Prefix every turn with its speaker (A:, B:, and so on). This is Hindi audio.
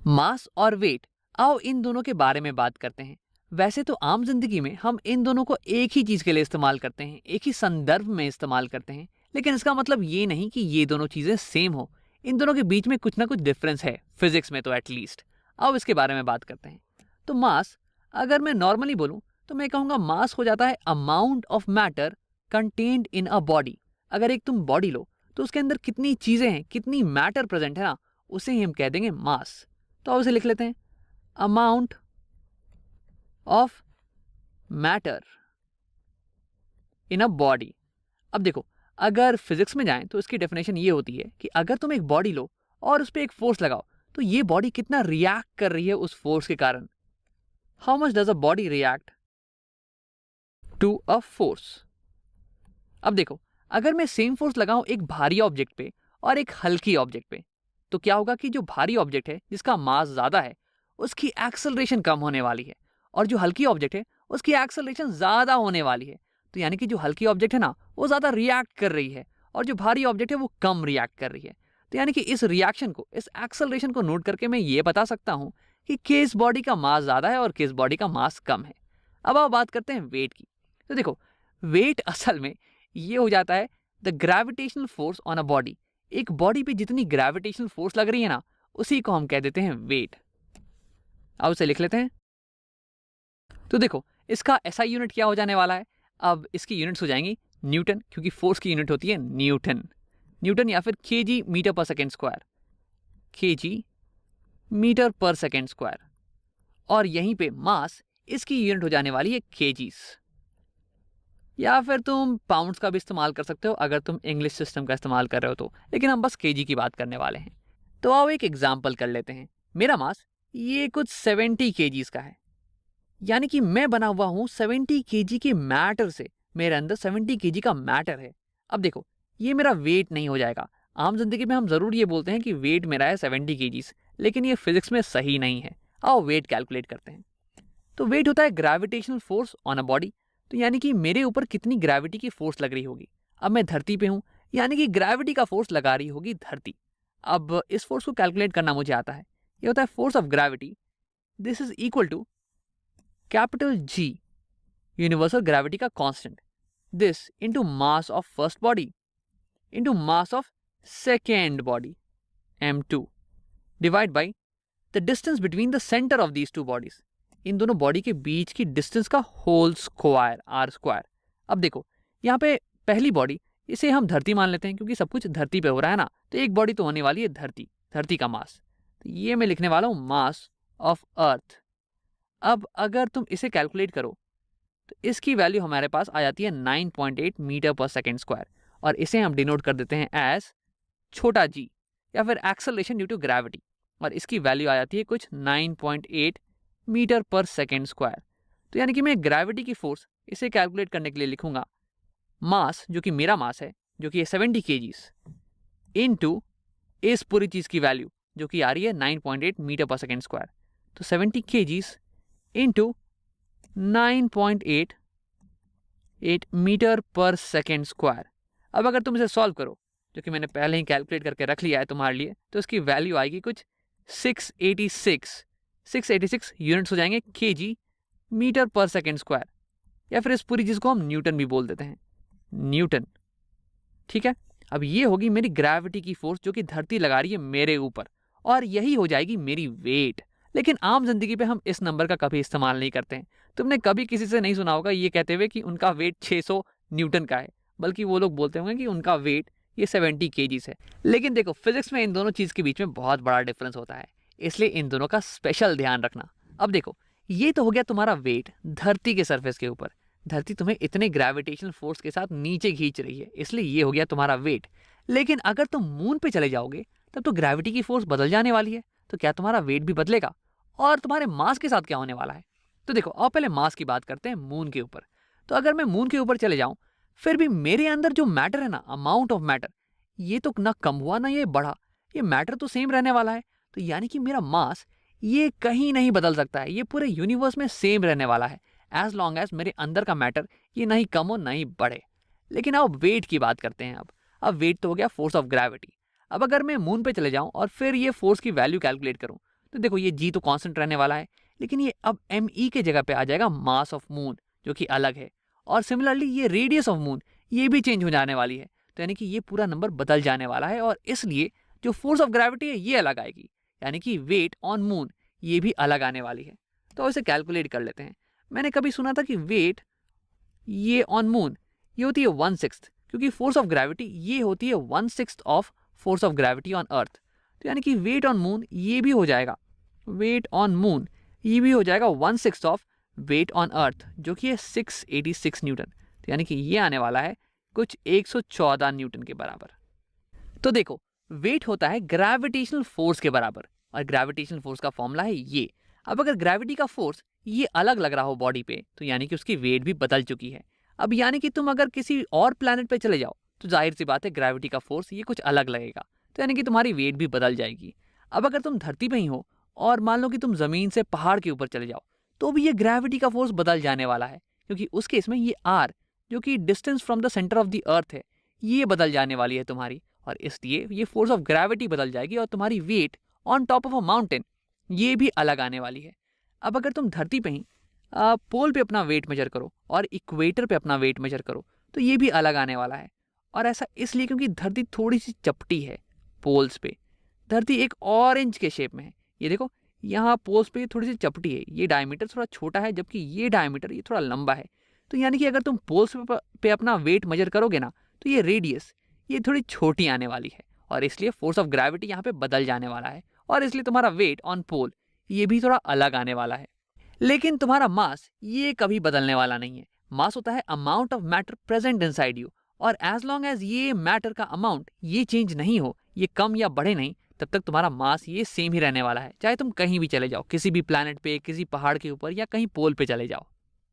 A: मास और वेट, आओ इन दोनों के बारे में बात करते हैं। वैसे तो आम जिंदगी में हम इन दोनों को एक ही चीज के लिए इस्तेमाल करते हैं, एक ही संदर्भ में इस्तेमाल करते हैं, लेकिन इसका मतलब ये नहीं कि ये दोनों चीजें सेम हो। इन दोनों के बीच में कुछ ना कुछ डिफरेंस है, फिजिक्स में तो एटलीस्ट। आओ इसके बारे में बात करते हैं। तो मास, अगर मैं नॉर्मली बोलूं तो मैं कहूंगा मास हो जाता है amount of matter contained in a body. अगर एक तुम बॉडी लो तो उसके अंदर कितनी चीजें हैं, कितनी मैटर प्रेजेंट है ना, उसे ही हम कह देंगे मास। तो आओ इसे लिख लेते हैं, amount of matter in a body. अब देखो, अगर फिजिक्स में जाएं तो इसकी डेफिनेशन ये होती है कि अगर तुम एक बॉडी लो और उस पर एक फोर्स लगाओ तो ये बॉडी कितना रिएक्ट कर रही है उस फोर्स के कारण। How much does a body react to a force. अब देखो, अगर मैं सेम फोर्स लगाऊं एक भारी ऑब्जेक्ट पे और एक हल्की ऑब्जेक्ट पे, तो क्या होगा कि जो भारी ऑब्जेक्ट है जिसका मास ज्यादा है उसकी एक्सेलरेशन कम होने वाली है, और जो हल्की ऑब्जेक्ट है उसकी एक्सेलरेशन ज्यादा होने वाली है। तो यानी कि जो हल्की ऑब्जेक्ट है ना वो ज्यादा रिएक्ट कर रही है और जो भारी ऑब्जेक्ट है वो कम रिएक्ट कर रही है। तो यानी कि इस रिएक्शन को, इस एक्सेलरेशन को नोट करके मैं ये बता सकता हूं कि किस बॉडी का मास ज्यादा है और किस बॉडी का मास कम है। अब आप बात करते हैं वेट की। तो देखो, वेट असल में ये हो जाता है the gravitational force on a body. एक बॉडी पे जितनी ग्रेविटेशनल फोर्स लग रही है ना, उसी को हम कह देते हैं वेट। अब उसे लिख लेते हैं। तो देखो, इसका एसआई यूनिट क्या हो जाने वाला है। अब इसकी यूनिट्स हो जाएंगी न्यूटन, क्योंकि फोर्स की यूनिट होती है न्यूटन। न्यूटन या फिर केजी मीटर पर सेकेंड स्क्वायर, केजी मीटर पर सेकेंड स्क्वायर। और यहीं पे मास, इसकी यूनिट हो जाने वाली है केजीस, या फिर तुम पाउंड्स का भी इस्तेमाल कर सकते हो अगर तुम इंग्लिश सिस्टम का इस्तेमाल कर रहे हो तो, लेकिन हम बस केजी की बात करने वाले हैं। तो आओ एक एग्जाम्पल कर लेते हैं। मेरा मास ये कुछ 70 केजीज का है, यानी कि मैं बना हुआ हूं 70 केजी के मैटर से। मेरे अंदर 70 केजी का मैटर है। अब देखो, ये मेरा वेट नहीं हो जाएगा। आम जिंदगी में हम जरूर ये बोलते हैं कि वेट मेरा है 70 केजीज, लेकिन ये फिजिक्स में सही नहीं है। आओ वेट कैलकुलेट करते हैं। तो वेट होता है gravitational force on a body. तो यानी कि मेरे ऊपर कितनी ग्रेविटी की फोर्स लग रही होगी। अब मैं धरती पे हूं, यानी कि ग्रेविटी का फोर्स लगा रही होगी धरती। अब इस फोर्स को कैलकुलेट करना मुझे आता है। ये होता है force of gravity. This is equal to capital G, universal gravity का constant, this into mass of first body into mass of second body m2 divide by the distance between the centre of these two bodies. इन दोनों बॉडी के बीच की डिस्टेंस का होल स्क्वायर, आर स्क्वायर। अब देखो, यहाँ पे पहली बॉडी, इसे हम धरती मान लेते हैं क्योंकि सब कुछ धरती पे हो रहा है ना, तो एक बॉडी तो होने वाली है धरती, धरती का मास। तो ये मैं लिखने वाला हूँ मास ऑफ अर्थ। अब अगर तुम इसे कैलकुलेट करो तो इसकी वैल्यू हमारे पास आ जाती है 9.8 मीटर पर सेकेंड स्क्वायर, और इसे हम डिनोट कर देते हैं एज छोटा जी, या फिर एक्सेलरेशन ड्यू टू ग्रेविटी, और इसकी वैल्यू आ जाती है कुछ 9.8 मीटर पर सेकेंड स्क्वायर। तो यानी कि मैं ग्रेविटी की फोर्स इसे कैलकुलेट करने के लिए लिखूंगा मास, जो कि मेरा मास है, जो कि 70 केजीज, इनटू इस पूरी चीज की वैल्यू जो कि आ रही है 9.8 मीटर पर सेकेंड स्क्वायर। तो 70 केजीज इंटू 9.8 मीटर पर सेकेंड स्क्वायर। अब अगर तुम इसे सॉल्व करो, जो कि मैंने पहले ही कैलकुलेट करके रख लिया है तुम्हारे लिए, तो इसकी वैल्यू आएगी कुछ 686 यूनिट्स हो जाएंगे केजी मीटर पर सेकेंड स्क्वायर, या फिर इस पूरी चीज को हम न्यूटन भी बोल देते हैं, न्यूटन। ठीक है, अब ये होगी मेरी ग्रेविटी की फोर्स जो कि धरती लगा रही है मेरे ऊपर, और यही हो जाएगी मेरी वेट। लेकिन आम जिंदगी पे हम इस नंबर का कभी इस्तेमाल नहीं करते हैं। तुमने कभी किसी से नहीं सुना होगा ये कहते हुए कि उनका वेट 600 न्यूटन का है, बल्कि वो लोग बोलते होंगे कि उनका वेट ये 70 केजीज है। लेकिन देखो, फिजिक्स में इन दोनों चीज के बीच में बहुत बड़ा डिफरेंस होता है, इसलिए इन दोनों का स्पेशल ध्यान रखना। अब देखो, ये तो हो गया तुम्हारा वेट धरती के सरफेस के ऊपर। धरती तुम्हें इतने ग्रेविटेशनल फोर्स के साथ नीचे खींच रही है, इसलिए ये हो गया तुम्हारा वेट। लेकिन अगर तुम मून पे चले जाओगे तब तो ग्रेविटी की फोर्स बदल जाने वाली है। तो क्या तुम्हारा वेट भी बदलेगा, और तुम्हारे मास के साथ क्या होने वाला है। तो देखो, और पहले मास की बात करते हैं मून के ऊपर। तो अगर मैं मून के ऊपर चले जाऊं, फिर भी मेरे अंदर जो मैटर है ना, अमाउंट ऑफ मैटर, ये तो ना कम हुआ ना ये बढ़ा, ये मैटर तो सेम रहने वाला है। तो यानी कि मेरा मास ये कहीं नहीं बदल सकता है, ये पूरे यूनिवर्स में सेम रहने वाला है, एज लॉन्ग एज मेरे अंदर का मैटर ये नहीं कम हो नहीं बढ़े। लेकिन अब वेट की बात करते हैं। अब वेट तो हो गया फोर्स ऑफ ग्रेविटी। अब अगर मैं मून पे चले जाऊं और फिर ये फोर्स की वैल्यू कैलकुलेट करूं, तो देखो ये जी तो कांस्टेंट रहने वाला है, लेकिन ये अब एम के जगह पे आ जाएगा मास ऑफ मून, जो कि अलग है। और सिमिलरली ये रेडियस ऑफ मून ये भी चेंज हो जाने वाली है। तो यानी कि ये पूरा नंबर बदल जाने वाला है, और इसलिए जो फोर्स ऑफ ग्रेविटी है ये अलग आएगी, यानी कि वेट ऑन मून ये भी अलग आने वाली है। तो इसे कैलकुलेट कर लेते हैं। मैंने कभी सुना था कि वेट ये ऑन मून ये होती है 1/6, क्योंकि फोर्स ऑफ ग्रेविटी ये होती है 1/6 of force of gravity on earth. तो यानी कि वेट ऑन मून ये भी हो जाएगा, वेट ऑन मून ये भी हो जाएगा 1/6 ऑफ वेट ऑन अर्थ, जो कि है 686 न्यूटन। तो यानी कि ये आने वाला है कुछ 114 न्यूटन के बराबर। तो देखो वेट होता है ग्रेविटेशनल फोर्स के बराबर, और ग्रेविटेशनल फोर्स का फॉर्मूला है ये। अब अगर ग्रेविटी का फोर्स ये अलग लग रहा हो बॉडी पे, तो यानी कि उसकी वेट भी बदल चुकी है। अब यानी कि तुम अगर किसी और प्लैनेट पे चले जाओ तो जाहिर सी बात है ग्रेविटी का फोर्स ये कुछ अलग लगेगा, तो यानी कि तुम्हारी वेट भी बदल जाएगी। अब अगर तुम धरती पे ही हो और मान लो कि तुम जमीन से पहाड़ के ऊपर चले जाओ, तो भी ये ग्रेविटी का फोर्स बदल जाने वाला है, क्योंकि उस केस में ये आर जो कि distance from the centre of the earth है ये बदल जाने वाली है तुम्हारी, और इसलिए ये फोर्स ऑफ ग्रेविटी बदल जाएगी और तुम्हारी weight on top of a mountain ये भी अलग आने वाली है। अब अगर तुम धरती पे ही पोल पे अपना वेट मेजर करो और इक्वेटर पे अपना वेट मेजर करो, तो ये भी अलग आने वाला है। और ऐसा इसलिए क्योंकि धरती थोड़ी सी चपटी है पोल्स पे। धरती एक ऑरेंज के शेप में है, ये देखो यहाँ पोल्स पे थोड़ी सी चपटी है, ये डायमीटर थोड़ा छोटा है, जबकि ये डायमीटर ये थोड़ा लंबा है। तो यानी कि अगर तुम पोल्स पे अपना वेट मेजर करोगे ना, तो ये रेडियस ये थोड़ी छोटी आने वाली है, और इसलिए फोर्स ऑफ ग्रेविटी यहाँ पे बदल जाने वाला है, और इसलिए तुम्हारा वेट ऑन पोल ये भी थोड़ा अलग आने वाला है। लेकिन तुम्हारा मास ये कभी बदलने वाला नहीं है। मास होता है amount of matter present inside you, और एज लॉन्ग एज ये मैटर का अमाउंट ये चेंज नहीं हो, ये कम या बढ़े नहीं, तब तक तुम्हारा मास ये सेम ही रहने वाला है, चाहे तुम कहीं भी चले जाओ, किसी भी प्लैनेट पे, किसी पहाड़ के ऊपर या कहीं पोल पे चले जाओ।